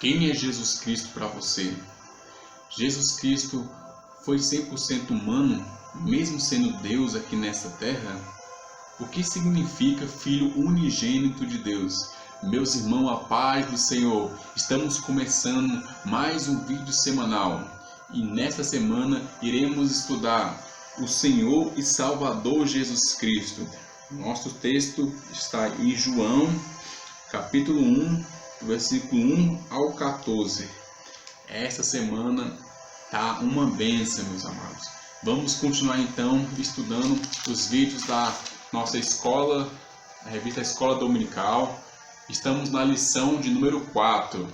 Quem é Jesus Cristo para você? Jesus Cristo foi 100% humano, mesmo sendo Deus aqui nessa terra? O que significa Filho unigênito de Deus? Meus irmãos, a paz do Senhor, estamos começando mais um vídeo semanal e nesta semana iremos estudar o Senhor e Salvador Jesus Cristo. Nosso texto está em João, capítulo 1, versículo 1 ao 14. Esta semana tá uma bênção, meus amados. Vamos continuar então estudando os vídeos da nossa escola, a revista Escola Dominical. Estamos na lição de número 4.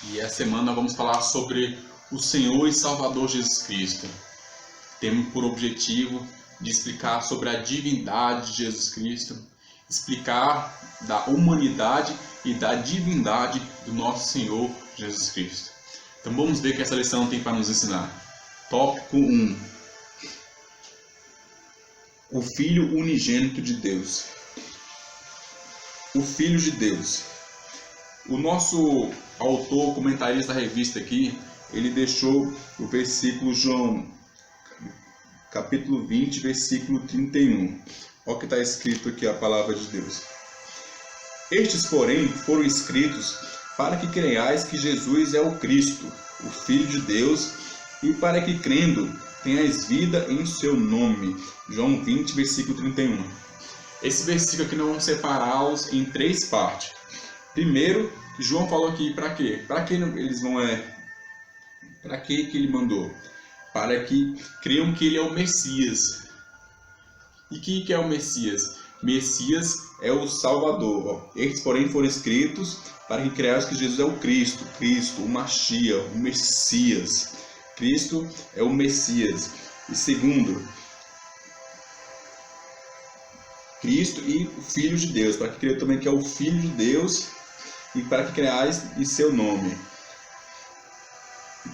E essa semana vamos falar sobre o Senhor e Salvador Jesus Cristo. Temos por objetivo de explicar sobre a divindade de Jesus Cristo, explicar da humanidade e da divindade do nosso Senhor Jesus Cristo. Então vamos ver o que essa lição tem para nos ensinar. Tópico 1. O Filho unigênito de Deus. O Filho de Deus. O nosso autor, comentarista da revista aqui, ele deixou o versículo João, capítulo 20, versículo 31. Olha o que está escrito aqui, a palavra de Deus. Estes, porém, foram escritos para que creiais que Jesus é o Cristo, o Filho de Deus, e para que, crendo, tenhais vida em seu nome. João 20, versículo 31. Esse versículo aqui nós vamos separá-los em 3 partes. Primeiro, João falou aqui para quê? Para que eles vão para que ele mandou? Para que creiam que ele é o Messias. E que é o Messias? Messias é o Salvador. Estes, porém, foram escritos para que creiam que Jesus é o Cristo, o Mashiach, o Messias. Cristo é o Messias. E segundo, Cristo e o Filho de Deus, para que creiam também que é o Filho de Deus e para que creiais em seu nome.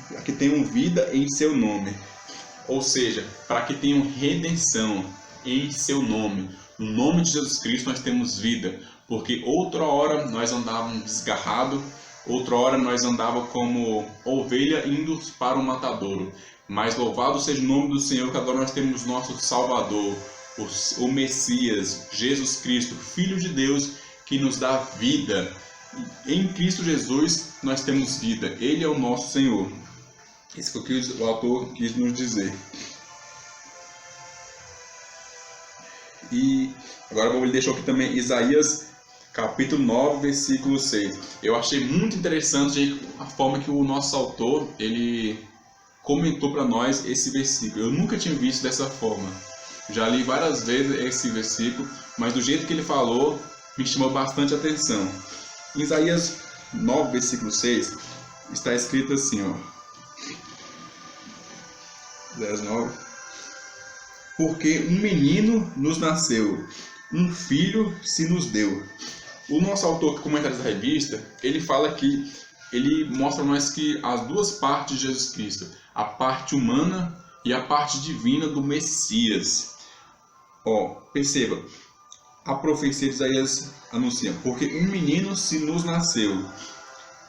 Para que tenham vida em seu nome. Ou seja, para que tenham redenção em seu nome. No nome de Jesus Cristo nós temos vida. Porque outra hora nós andávamos desgarrados, outra hora nós andávamos como ovelha indo para o matadouro. Mas louvado seja o nome do Senhor, que agora nós temos nosso Salvador, o Messias, Jesus Cristo, Filho de Deus, que nos dá vida. Em Cristo Jesus nós temos vida. Ele é o nosso Senhor. Isso foi o que o autor quis nos dizer. E agora ele deixou aqui também Isaías capítulo 9, versículo 6. Eu achei muito interessante a forma que o nosso autor ele comentou para nós esse versículo. Eu nunca tinha visto dessa forma. Já li várias vezes esse versículo, mas do jeito que ele falou, me chamou bastante atenção. Em Isaías 9, versículo 6, está escrito assim, ó. 9. Porque um menino nos nasceu, um filho se nos deu. O nosso autor, que comentarista da revista, ele fala que ele mostra para nós que as duas partes de Jesus Cristo, a parte humana e a parte divina do Messias. Ó, perceba, a profecia de Isaías anuncia, porque um menino se nos nasceu.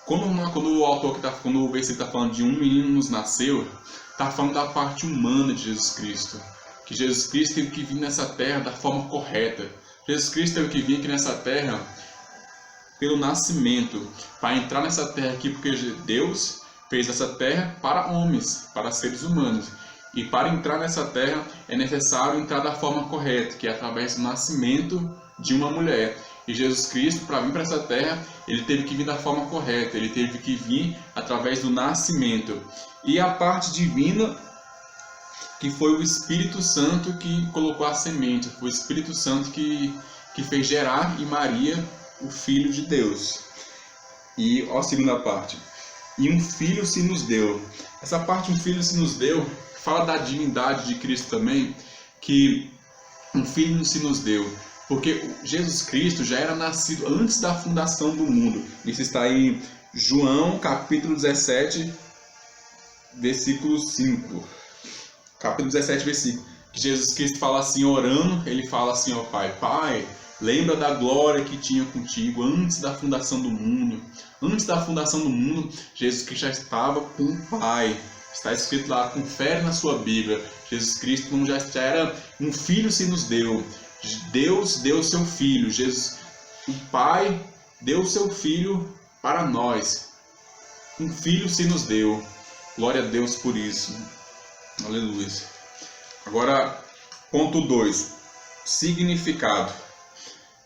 Quando o autor quando o versículo está falando de um menino nos nasceu, está falando da parte humana de Jesus Cristo. Que Jesus Cristo teve que vir nessa terra da forma correta. Jesus Cristo teve que vir aqui nessa terra pelo nascimento, para entrar nessa terra aqui, porque Deus fez essa terra para homens, para seres humanos. E para entrar nessa terra é necessário entrar da forma correta, que é através do nascimento de uma mulher. E Jesus Cristo, para vir para essa terra, ele teve que vir da forma correta, ele teve que vir através do nascimento. E a parte divina, que foi o Espírito Santo que colocou a semente, foi o Espírito Santo que fez gerar em Maria o Filho de Deus. E ó, a segunda parte, e um filho se nos deu. Essa parte, um filho se nos deu, fala da divindade de Cristo também, que um filho se nos deu. Porque Jesus Cristo já era nascido antes da fundação do mundo. Isso está em João capítulo 17, versículo 5. Capítulo 17, versículo. Que Jesus Cristo fala assim, orando, ele fala assim, ó Pai, Lembra da glória que tinha contigo antes da fundação do mundo. Antes da fundação do mundo, Jesus Cristo já estava com o Pai. Está escrito lá, confere na sua Bíblia. Jesus Cristo já era um filho se nos deu. Deus deu seu filho. O Pai deu seu filho para nós. Um filho se nos deu. Glória a Deus por isso. Aleluia. Agora, ponto 2. Significado.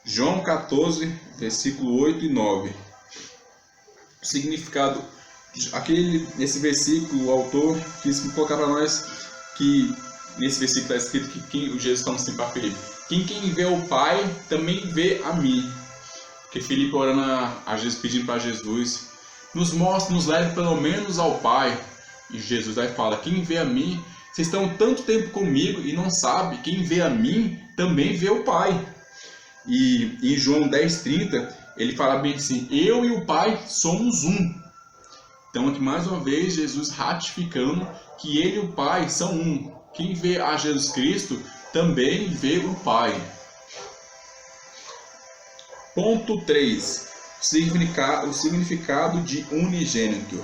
João 14, versículo 8 e 9. Significado. Nesse versículo, o autor quis colocar para nós que nesse versículo está escrito que Jesus falando assim para Filipe: quem vê o Pai também vê a mim. Porque Filipe orando a Jesus, pedindo para Jesus: nos mostre, nos leve pelo menos ao Pai. E Jesus aí fala: quem vê a mim, vocês estão tanto tempo comigo e não sabe, quem vê a mim também vê o Pai. E em João 10,30 ele fala bem assim: eu e o Pai somos um. Então aqui mais uma vez Jesus ratificando que ele e o Pai são um. Quem vê a Jesus Cristo também vê o Pai. Ponto 3. O significado de unigênito.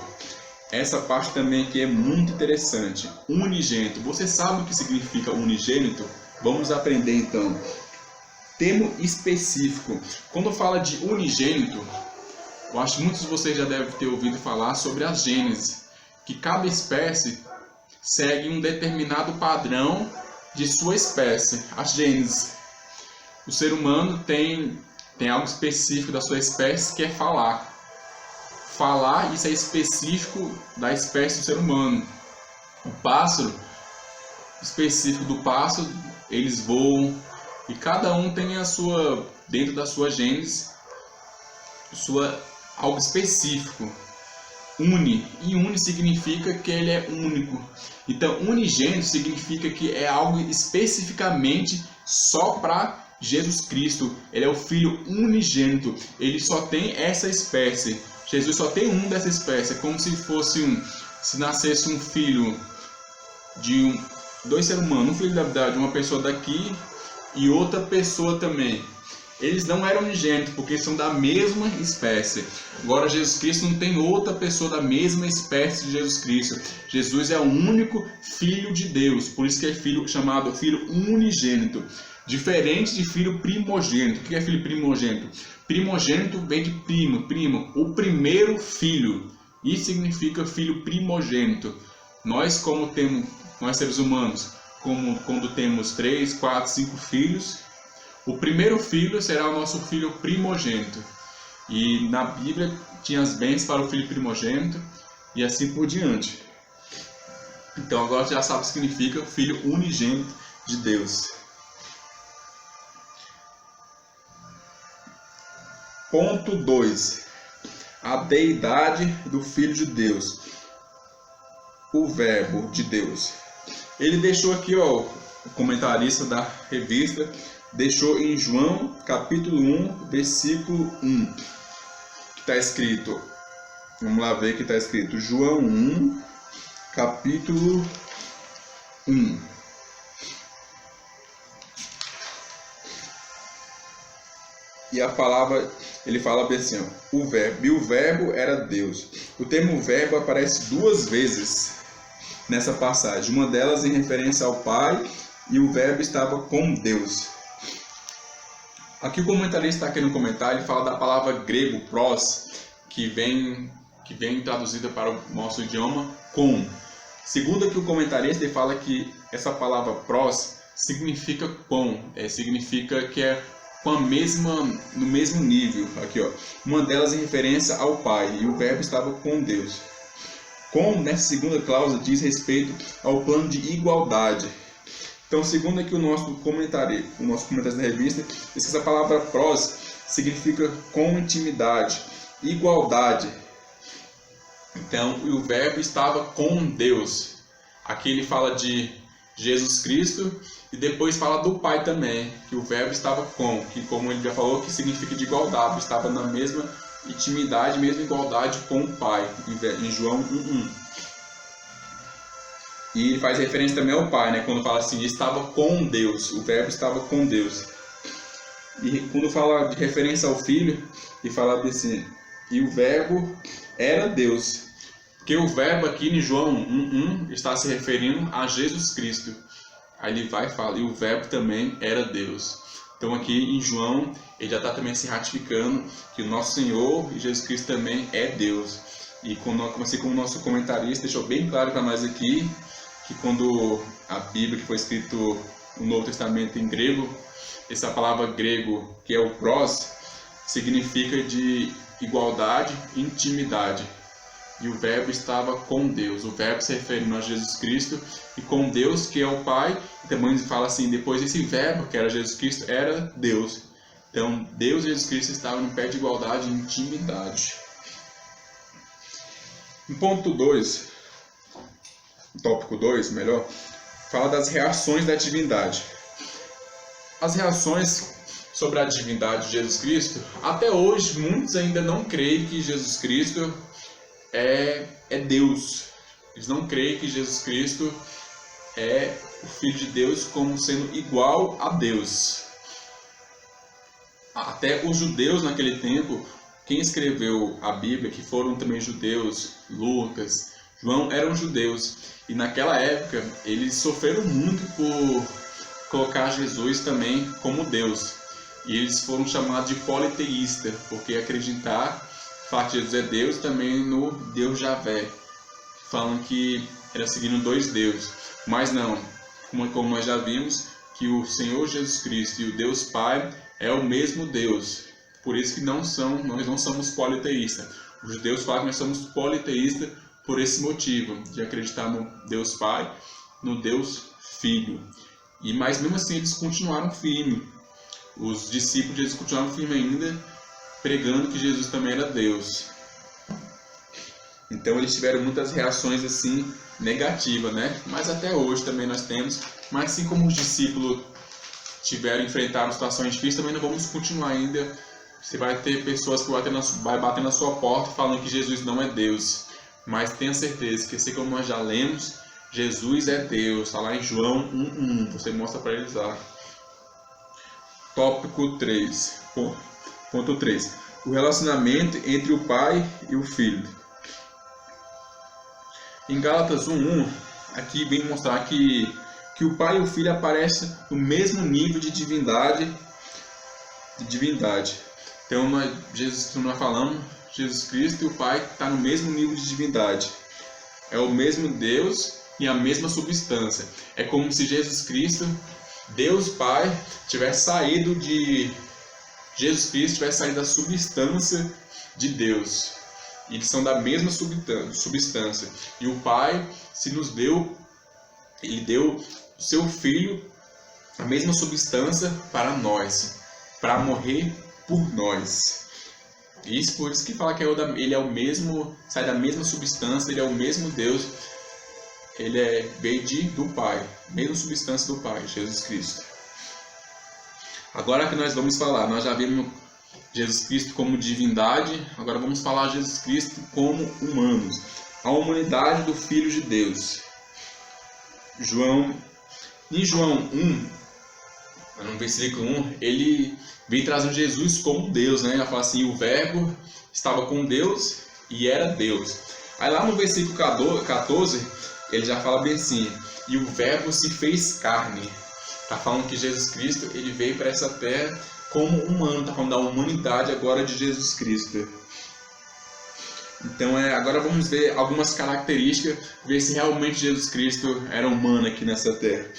Essa parte também aqui é muito interessante. Unigênito. Você sabe o que significa unigênito? Vamos aprender então. Termo específico. Quando fala de unigênito, eu acho que muitos de vocês já devem ter ouvido falar sobre a Gênese, que cada espécie segue um determinado padrão de sua espécie, a Gênese. O ser humano tem algo específico da sua espécie que é falar. Falar, isso é específico da espécie do ser humano. O pássaro, específico do pássaro, eles voam e cada um tem dentro da sua Gênese, algo específico. Une significa que ele é único. Então, unigênito significa que é algo especificamente só para Jesus Cristo. Ele é o Filho unigênito. Ele só tem essa espécie. Jesus só tem um dessa espécie. É como se se nascesse um filho de dois seres humanos, um filho de uma pessoa daqui e outra pessoa também. Eles não eram unigênitos, porque são da mesma espécie. Agora Jesus Cristo não tem outra pessoa da mesma espécie de Jesus Cristo. Jesus é o único Filho de Deus, por isso que é chamado Filho unigênito. Diferente de filho primogênito. O que é filho primogênito? Primogênito vem de primo, o primeiro filho. Isso significa filho primogênito. Nós seres humanos, quando temos 3, 4, 5 filhos, o primeiro filho será o nosso filho primogênito. E na Bíblia tinha as bênçãos para o filho primogênito e assim por diante. Então agora você já sabe o que significa filho unigênito de Deus. Ponto 2. A deidade do Filho de Deus. O Verbo de Deus. Ele deixou aqui, o comentarista da revista, deixou em João capítulo 1, versículo 1. Que está escrito, vamos lá ver que está escrito. João 1, capítulo 1. E a palavra, ele fala bem assim, o verbo. E o verbo era Deus. O termo verbo aparece 2 vezes nessa passagem. Uma delas em referência ao Pai, e o verbo estava com Deus. Aqui o comentarista aqui no comentário, ele fala da palavra grego pros, que vem traduzida para o nosso idioma com. Segundo aqui o comentarista, ele fala que essa palavra pros significa com, significa que é no mesmo nível. Aqui, uma delas em referência ao Pai, e o verbo estava com Deus. Com, nessa segunda cláusula, diz respeito ao plano de igualdade. Então, segundo aqui o nosso comentário da revista, diz que essa palavra pros significa com intimidade, igualdade. Então, o verbo estava com Deus. Aqui ele fala de Jesus Cristo e depois fala do Pai também, que o verbo estava com, que como ele já falou, que significa de igualdade, estava na mesma intimidade, mesma igualdade com o Pai, em João 1:1. E faz referência também ao Pai, quando fala assim, estava com Deus, o verbo estava com Deus. E quando fala de referência ao Filho, e fala assim, e o Verbo era Deus. Porque o Verbo aqui em João 1:1 está se referindo a Jesus Cristo. Aí ele vai e fala, e o Verbo também era Deus. Então aqui em João, ele já está também se ratificando que o nosso Senhor e Jesus Cristo também é Deus. E assim como o nosso comentarista deixou bem claro para nós aqui, que quando a Bíblia, que foi escrito no Novo Testamento em grego, essa palavra grego, que é o pros, significa de igualdade e intimidade. E o Verbo estava com Deus. O Verbo se referindo a Jesus Cristo e com Deus, que é o Pai. E também fala assim, depois esse Verbo, que era Jesus Cristo, era Deus. Então, Deus e Jesus Cristo estavam em pé de igualdade e intimidade. Em ponto 2, tópico 2, melhor, fala das reações da divindade. As reações sobre a divindade de Jesus Cristo, até hoje muitos ainda não creem que Jesus Cristo é Deus. Eles não creem que Jesus Cristo é o Filho de Deus como sendo igual a Deus. Até os judeus naquele tempo, quem escreveu a Bíblia, que foram também judeus, Lucas, João, eram judeus. E naquela época, eles sofreram muito por colocar Jesus também como Deus. E eles foram chamados de politeísta, porque acreditar, falar que Jesus é Deus, também no Deus Javé, falando que era seguindo dois deuses. Mas não, como nós já vimos, que o Senhor Jesus Cristo e o Deus Pai é o mesmo Deus. Por isso que nós não somos politeístas. Os judeus falam que nós somos politeístas por esse motivo, de acreditar no Deus Pai, no Deus Filho. Mas mesmo assim eles continuaram firmes. Os discípulos de Jesus continuaram firmes ainda, pregando que Jesus também era Deus. Então eles tiveram muitas reações assim negativas, né? Mas até hoje também nós temos. Mas assim como os discípulos enfrentaram situações difíceis, também não vamos continuar ainda. Você vai ter pessoas que vai bater na sua porta falando que Jesus não é Deus. Mas tenha certeza que, assim como nós já lemos, Jesus é Deus. Está lá em João 1:1. Você mostra para eles lá. Tópico 3. Ponto 3. O relacionamento entre o Pai e o Filho. Em Gálatas 1:1, aqui vem mostrar que o Pai e o Filho aparecem no mesmo nível de divindade. Então, como nós falamos, Jesus Cristo e o Pai estão no mesmo nível de divindade. É o mesmo Deus e a mesma substância. É como se Jesus Cristo, Deus Pai, tivesse saído da substância de Deus. Eles são da mesma substância. E o Pai Ele deu o seu Filho, a mesma substância para nós, para morrer por nós. Isso por isso que fala que ele é o mesmo, sai da mesma substância, ele é o mesmo Deus. Ele veio do Pai, mesma substância do Pai, Jesus Cristo. Agora que nós vamos falar, nós já vimos Jesus Cristo como divindade, agora vamos falar Jesus Cristo como humanos. A humanidade do Filho de Deus. Em João 1, no versículo 1, ele vem trazendo Jesus como Deus, né? Ele fala assim, o Verbo estava com Deus e era Deus. Aí lá no versículo 14, ele já fala bem assim, e o Verbo se fez carne. Está falando que Jesus Cristo ele veio para essa terra como humano, está falando da humanidade agora de Jesus Cristo. Então agora vamos ver algumas características, ver se realmente Jesus Cristo era humano aqui nessa terra.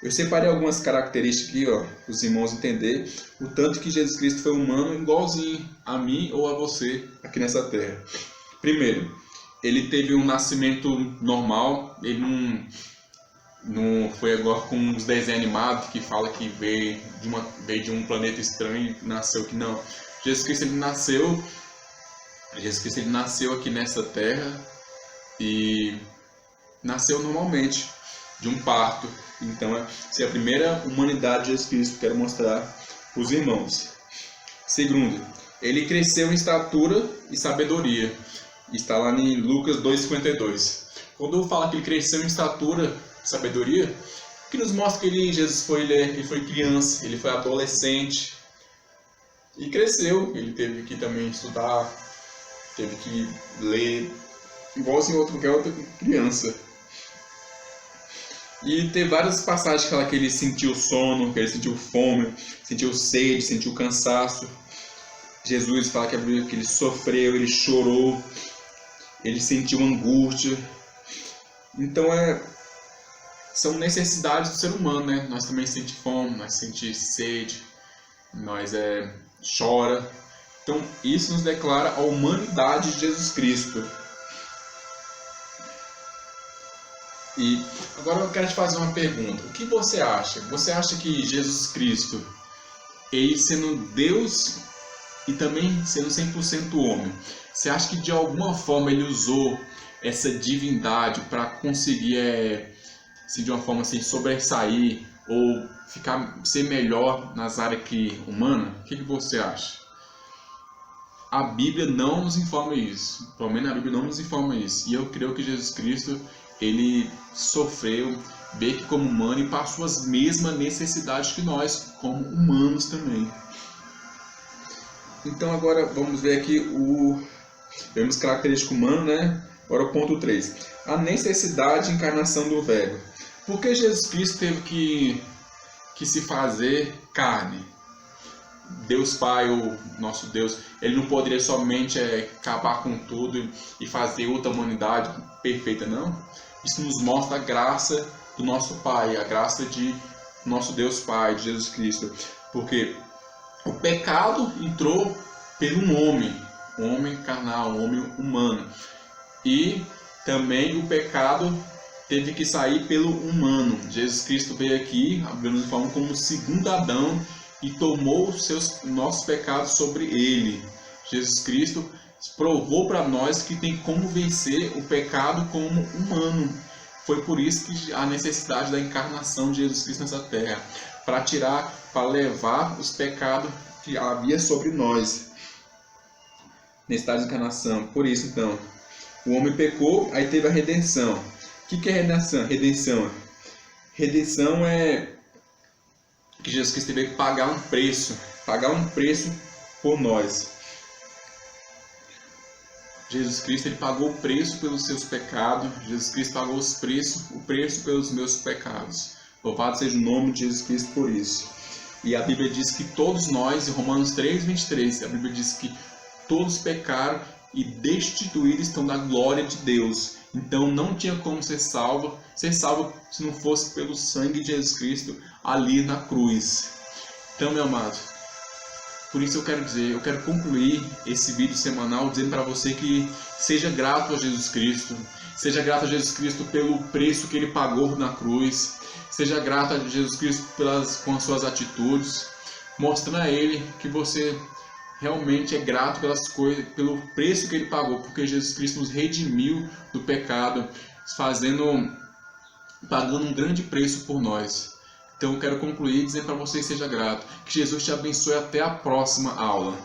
Eu separei algumas características aqui, para os irmãos entenderem o tanto que Jesus Cristo foi humano igualzinho a mim ou a você aqui nessa terra. Primeiro, ele teve um nascimento normal, ele não foi agora com uns desenhos animados que fala que veio de um planeta estranho e nasceu que não. Jesus Cristo ele nasceu aqui nessa terra e nasceu normalmente, de um parto. Então, essa é a primeira humanidade de Jesus Cristo que eu quero mostrar para os irmãos. Segundo, ele cresceu em estatura e sabedoria. Está lá em Lucas 2,52. Quando fala que ele cresceu em estatura e sabedoria, que nos mostra que Jesus ele foi criança, ele foi adolescente, E cresceu, ele teve que também estudar, teve que ler, igualzinho qualquer outra criança. E tem várias passagens que fala que ele sentiu sono, que ele sentiu fome, sentiu sede, sentiu cansaço. Jesus fala que ele sofreu, ele chorou, ele sentiu angústia. Então são necessidades do ser humano, né? Nós também sentimos fome, nós sentimos sede, nós chora. Então isso nos declara a humanidade de Jesus Cristo. E agora eu quero te fazer uma pergunta. O que você acha? Você acha que Jesus Cristo, ele sendo Deus e também sendo 100% homem, você acha que de alguma forma ele usou essa divindade para conseguir, assim, de uma forma assim, sobressair ou ser melhor nas áreas humanas? O que você acha? A Bíblia não nos informa isso. Pelo menos a Bíblia não nos informa isso. E eu creio que Jesus Cristo, ele sofreu, veio aqui como humano e passou as mesmas necessidades que nós, como humanos também. Então agora vamos ver aqui vemos característica humana, né? Agora o ponto 3. A necessidade de encarnação do Verbo. Por que Jesus Cristo teve que se fazer carne? Deus Pai, o nosso Deus, ele não poderia somente acabar com tudo e fazer outra humanidade perfeita, não. Isso nos mostra a graça do nosso Pai, a graça de nosso Deus Pai, de Jesus Cristo. Porque o pecado entrou pelo um homem carnal, um homem humano. E também o pecado teve que sair pelo humano. Jesus Cristo veio aqui, a Bíblia nos fala, como o segundo Adão e tomou os nossos pecados sobre ele. Jesus Cristo provou para nós que tem como vencer o pecado como humano. Foi por isso que a necessidade da encarnação de Jesus Cristo nessa terra, para levar os pecados que havia sobre nós. Necessidade de encarnação. Por isso, então, o homem pecou, aí teve a redenção. O que é redenção? Redenção é que Jesus Cristo teve que pagar um preço por nós. Jesus Cristo, ele pagou o preço pelos seus pecados. Jesus Cristo pagou o preço pelos meus pecados. Louvado seja o nome de Jesus Cristo por isso. E a Bíblia diz que todos nós, em Romanos 3:23, a Bíblia diz que todos pecaram e destituídos estão da glória de Deus. Então não tinha como ser salvo se não fosse pelo sangue de Jesus Cristo ali na cruz. Então, meu amado, por isso eu quero concluir esse vídeo semanal dizendo para você que seja grato a Jesus Cristo. Seja grato a Jesus Cristo pelo preço que ele pagou na cruz. Seja grato a Jesus Cristo com as suas atitudes. Mostrando a ele que você realmente é grato pelas coisas, pelo preço que ele pagou, porque Jesus Cristo nos redimiu do pecado, pagando um grande preço por nós. Então eu quero concluir dizendo para você que seja grato. Que Jesus te abençoe até a próxima aula.